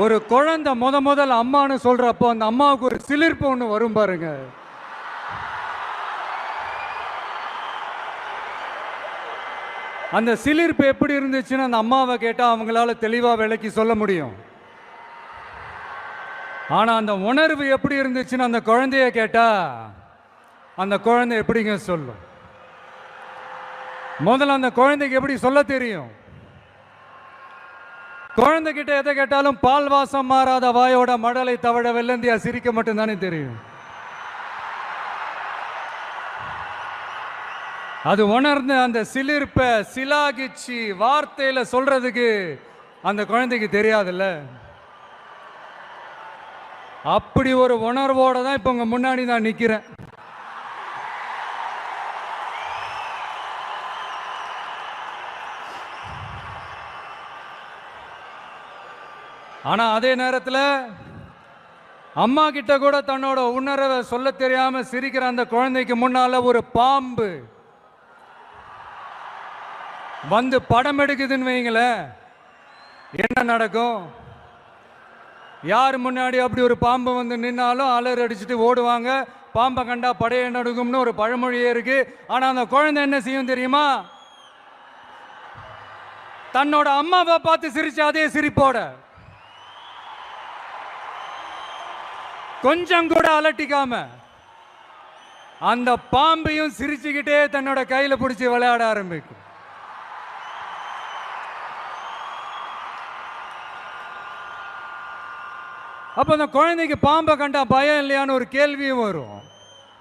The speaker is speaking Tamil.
ஒரு குழந்தை முதல் அம்மான்னு சொல்றப்போ அந்த அம்மாவுக்கு ஒரு சிலிர்ப்பு ஒன்று வரும் பாருங்க. அந்த சிலிர்ப்பு எப்படி இருந்துச்சுன்னு அந்த அம்மாவை கேட்டால் அவங்களால தெளிவாக விளக்கி சொல்ல முடியும். ஆனால் அந்த உணர்வு எப்படி இருந்துச்சுன்னு அந்த குழந்தைய கேட்டால் அந்த குழந்தை எப்படிங்க சொல்லும்? முதல்ல அந்த குழந்தைக்கு எப்படி சொல்ல தெரியும்? குழந்தைகிட்ட எதை கேட்டாலும் பால் வாசம் மாறாத வாயோட மடலை தவழ வெள்ளந்தியா சிரிக்க மட்டும்தானே தெரியும். அது உணர்ந்து அந்த சிலிர்ப்பை சிலாகிச்சு வார்த்தையில சொல்றதுக்கு அந்த குழந்தைக்கு தெரியாதுல்ல. அப்படி ஒரு உணர்வோட தான் இப்ப உங்க முன்னாடி நான் நிக்கிறேன். ஆனா அதே நேரத்தில் அம்மா கிட்ட கூட தன்னோட உணர்வை சொல்ல தெரியாம சிரிக்கிற அந்த குழந்தைக்கு முன்னால ஒரு பாம்பு வந்து படம் எடுக்குதுன்னு வைங்களேன், என்ன நடக்கும்? யார் முன்னாடி அப்படி ஒரு பாம்பு வந்து நின்னாலும் அலர் அடிச்சுட்டு ஓடுவாங்க. பாம்பை கண்டா படையை நடுங்கும்னு ஒரு பழமொழியே இருக்கு. ஆனா அந்த குழந்தை என்ன செய்யும் தெரியுமா? தன்னோட அம்மாவை பார்த்து சிரிச்சு அதே சிரிப்போட கொஞ்சம் கூட அலட்டிக்காம அந்த பாம்பையும் சிரிச்சுக்கிட்டே தன்னோட கையில பிடிச்சி விளையாட ஆரம்பிக்கும். அப்ப அந்த குழந்தைக்கு பாம்பை கண்டா பயம் இல்லையான்னு ஒரு கேள்வியும் வரும்.